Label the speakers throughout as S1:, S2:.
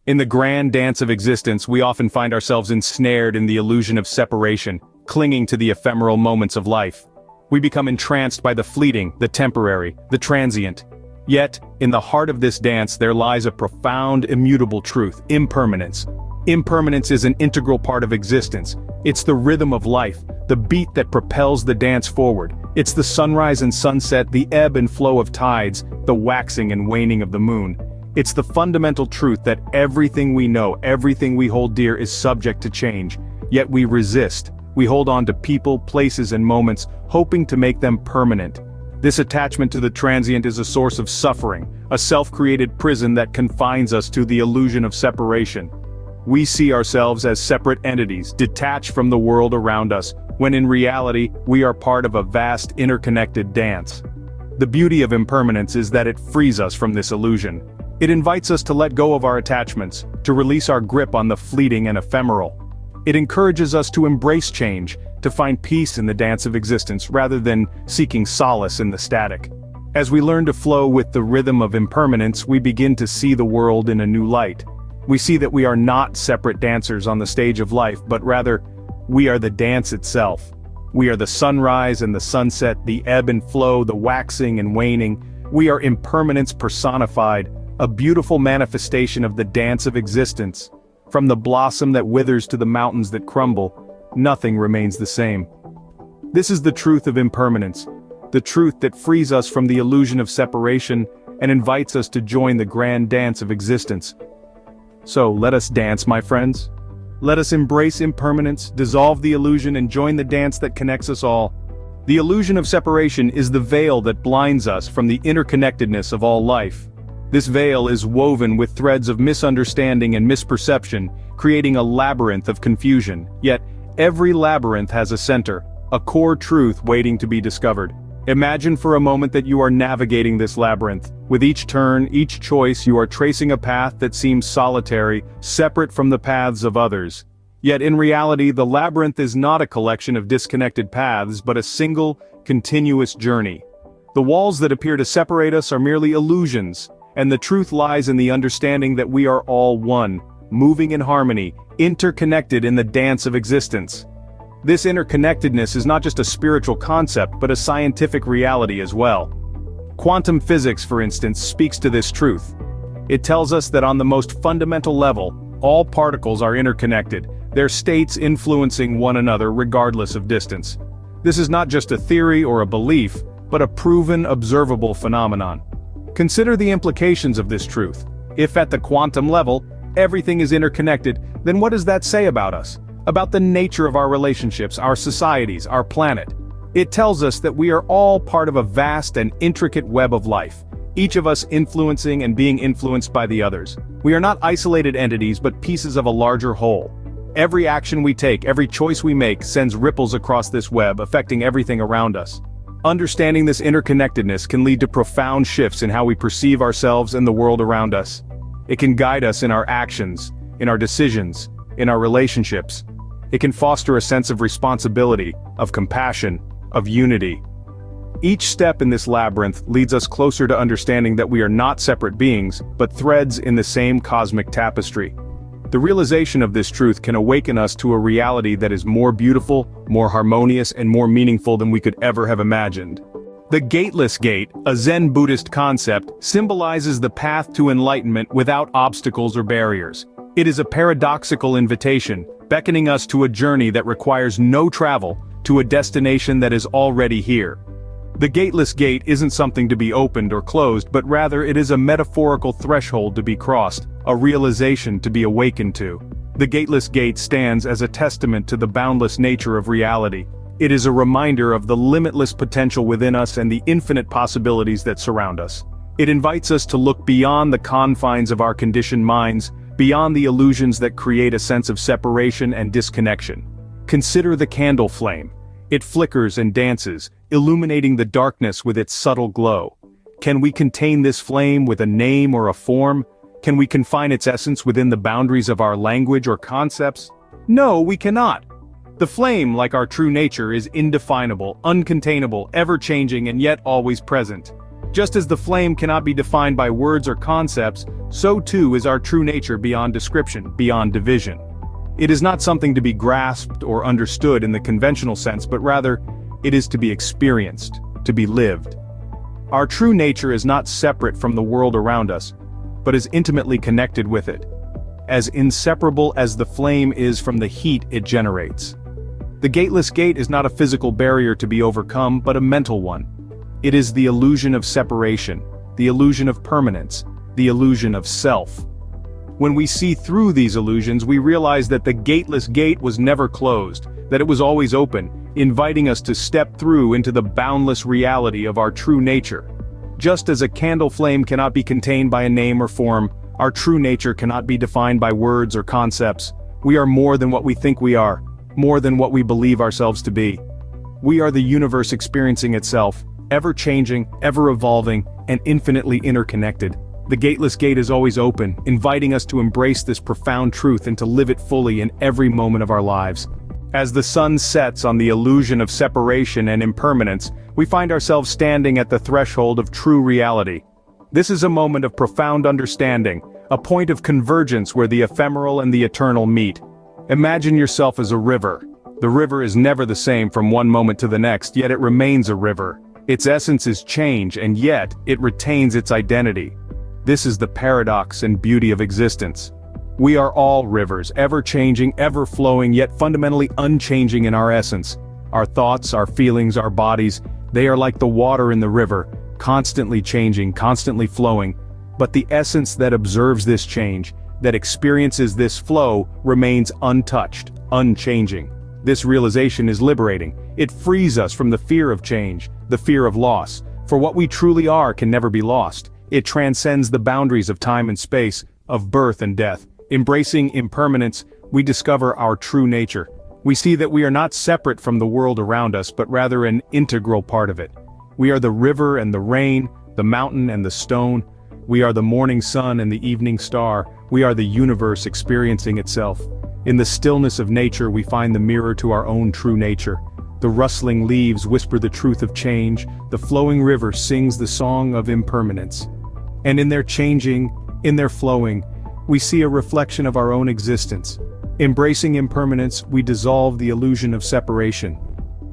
S1: In the grand dance of existence, we often find ourselves ensnared in the illusion of separation, clinging to the ephemeral moments of life. We become entranced by the fleeting, the temporary, the transient. Yet, in the heart of this dance there lies a profound, immutable truth: impermanence. Impermanence is an integral part of existence. It's the rhythm of life, the beat that propels the dance forward. It's the sunrise and sunset, the ebb and flow of tides, the waxing and waning of the moon. It's the fundamental truth that everything we know, everything we hold dear is subject to change. Yet we resist. We hold on to people, places and moments, hoping to make them permanent. This attachment to the transient is a source of suffering, a self-created prison that confines us to the illusion of separation. We see ourselves as separate entities, detached from the world around us, when in reality, we are part of a vast, interconnected dance. The beauty of impermanence is that it frees us from this illusion. It invites us to let go of our attachments, to release our grip on the fleeting and ephemeral. It encourages us to embrace change, to find peace in the dance of existence rather than seeking solace in the static. As we learn to flow with the rhythm of impermanence, we begin to see the world in a new light. We see that we are not separate dancers on the stage of life, but rather, we are the dance itself. We are the sunrise and the sunset, the ebb and flow, the waxing and waning. We are impermanence personified, a beautiful manifestation of the dance of existence. From the blossom that withers to the mountains that crumble, nothing remains the same. This is the truth of impermanence, the truth that frees us from the illusion of separation and invites us to join the grand dance of existence. So let us dance, my friends. Let us embrace impermanence, dissolve the illusion and join the dance that connects us all. The illusion of separation is the veil that blinds us from the interconnectedness of all life. This veil is woven with threads of misunderstanding and misperception, creating a labyrinth of confusion. Yet, every labyrinth has a center, a core truth waiting to be discovered. Imagine for a moment that you are navigating this labyrinth. With each turn, each choice, you are tracing a path that seems solitary, separate from the paths of others. Yet in reality, the labyrinth is not a collection of disconnected paths, but a single, continuous journey. The walls that appear to separate us are merely illusions, and the truth lies in the understanding that we are all one, moving in harmony, interconnected in the dance of existence. This interconnectedness is not just a spiritual concept, but a scientific reality as well. Quantum physics, for instance, speaks to this truth. It tells us that on the most fundamental level, all particles are interconnected, their states influencing one another regardless of distance. This is not just a theory or a belief, but a proven, observable phenomenon. Consider the implications of this truth. If at the quantum level, everything is interconnected, then what does that say about us? About the nature of our relationships, our societies, our planet? It tells us that we are all part of a vast and intricate web of life, each of us influencing and being influenced by the others. We are not isolated entities but pieces of a larger whole. Every action we take, every choice we make sends ripples across this web, affecting everything around us. Understanding this interconnectedness can lead to profound shifts in how we perceive ourselves and the world around us. It can guide us in our actions, in our decisions, in our relationships. It can foster a sense of responsibility, of compassion, of unity. Each step in this labyrinth leads us closer to understanding that we are not separate beings, but threads in the same cosmic tapestry. The realization of this truth can awaken us to a reality that is more beautiful, more harmonious, and more meaningful than we could ever have imagined. The Gateless Gate, a Zen Buddhist concept, symbolizes the path to enlightenment without obstacles or barriers. It is a paradoxical invitation, beckoning us to a journey that requires no travel, to a destination that is already here. The Gateless Gate isn't something to be opened or closed, but rather it is a metaphorical threshold to be crossed, a realization to be awakened to. The Gateless Gate stands as a testament to the boundless nature of reality. It is a reminder of the limitless potential within us and the infinite possibilities that surround us. It invites us to look beyond the confines of our conditioned minds, beyond the illusions that create a sense of separation and disconnection. Consider the candle flame. It flickers and dances, illuminating the darkness with its subtle glow. Can we contain this flame with a name or a form? Can we confine its essence within the boundaries of our language or concepts? No, we cannot. The flame, like our true nature, is indefinable, uncontainable, ever-changing and yet always present. Just as the flame cannot be defined by words or concepts, so too is our true nature beyond description, beyond division. It is not something to be grasped or understood in the conventional sense, but rather, it is to be experienced, to be lived. Our true nature is not separate from the world around us, but is intimately connected with it, as inseparable as the flame is from the heat it generates. The gateless gate is not a physical barrier to be overcome, but a mental one. It is the illusion of separation, the illusion of permanence, the illusion of self. When we see through these illusions, we realize that the gateless gate was never closed, that it was always open, inviting us to step through into the boundless reality of our true nature. Just as a candle flame cannot be contained by a name or form, our true nature cannot be defined by words or concepts. We are more than what we think we are, more than what we believe ourselves to be. We are the universe experiencing itself, ever-changing, ever-evolving, and infinitely interconnected. The gateless gate is always open, inviting us to embrace this profound truth and to live it fully in every moment of our lives. As the sun sets on the illusion of separation and impermanence, we find ourselves standing at the threshold of true reality. This is a moment of profound understanding, a point of convergence where the ephemeral and the eternal meet. Imagine yourself as a river. The river is never the same from one moment to the next, yet it remains a river. Its essence is change, and yet, it retains its identity. This is the paradox and beauty of existence. We are all rivers, ever-changing, ever-flowing, yet fundamentally unchanging in our essence. Our thoughts, our feelings, our bodies, they are like the water in the river, constantly changing, constantly flowing. But the essence that observes this change, that experiences this flow, remains untouched, unchanging. This realization is liberating. It frees us from the fear of change, the fear of loss. For what we truly are can never be lost. It transcends the boundaries of time and space, of birth and death. Embracing impermanence, we discover our true nature. We see that we are not separate from the world around us, but rather an integral part of it. We are the river and the rain, the mountain and the stone. We are the morning sun and the evening star. We are the universe experiencing itself. In the stillness of nature, we find the mirror to our own true nature. The rustling leaves whisper the truth of change. The flowing river sings the song of impermanence. And in their changing, in their flowing, we see a reflection of our own existence. Embracing impermanence, we dissolve the illusion of separation.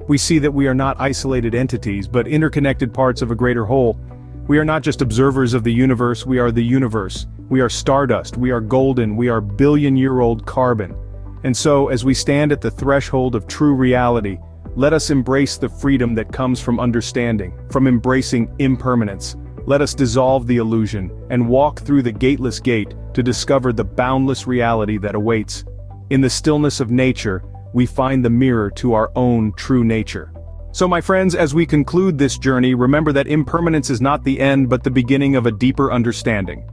S1: We see that we are not isolated entities, but interconnected parts of a greater whole. We are not just observers of the universe, we are the universe. We are stardust, we are golden, we are billion-year-old carbon. And so, as we stand at the threshold of true reality, let us embrace the freedom that comes from understanding, from embracing impermanence. Let us dissolve the illusion, and walk through the gateless gate to discover the boundless reality that awaits. In the stillness of nature, we find the mirror to our own true nature. So my friends, as we conclude this journey, remember that impermanence is not the end but the beginning of a deeper understanding.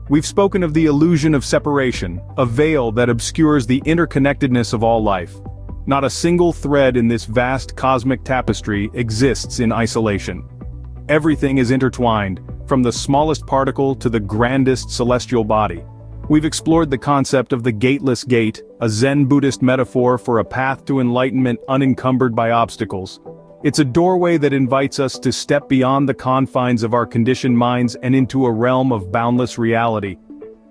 S1: We've spoken of the illusion of separation, a veil that obscures the interconnectedness of all life. Not a single thread in this vast cosmic tapestry exists in isolation. Everything is intertwined, from the smallest particle to the grandest celestial body. We've explored the concept of the gateless gate, a Zen Buddhist metaphor for a path to enlightenment unencumbered by obstacles. It's a doorway that invites us to step beyond the confines of our conditioned minds and into a realm of boundless reality.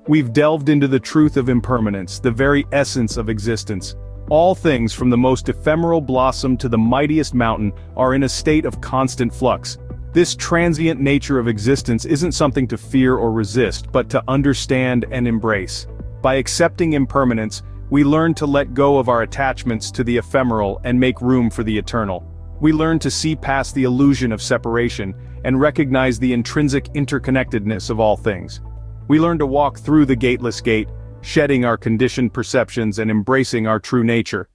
S1: We've delved into the truth of impermanence, the very essence of existence. All things, from the most ephemeral blossom to the mightiest mountain, are in a state of constant flux. This transient nature of existence isn't something to fear or resist, but to understand and embrace. By accepting impermanence, we learn to let go of our attachments to the ephemeral and make room for the eternal. We learn to see past the illusion of separation and recognize the intrinsic interconnectedness of all things. We learn to walk through the gateless gate, shedding our conditioned perceptions and embracing our true nature.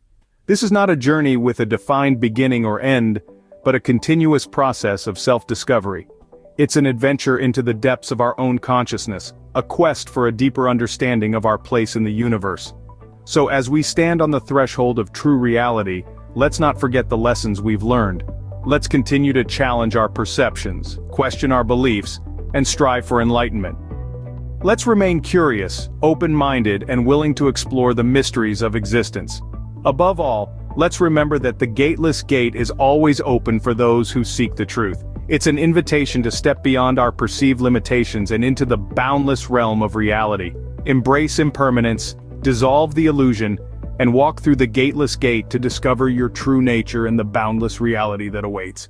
S1: This is not a journey with a defined beginning or end, but a continuous process of self-discovery. It's an adventure into the depths of our own consciousness, a quest for a deeper understanding of our place in the universe. So as we stand on the threshold of true reality, let's not forget the lessons we've learned. Let's continue to challenge our perceptions, question our beliefs, and strive for enlightenment. Let's remain curious, open-minded, and willing to explore the mysteries of existence. Above all, let's remember that the gateless gate is always open for those who seek the truth. It's an invitation to step beyond our perceived limitations and into the boundless realm of reality. Embrace impermanence, dissolve the illusion, and walk through the gateless gate to discover your true nature and the boundless reality that awaits.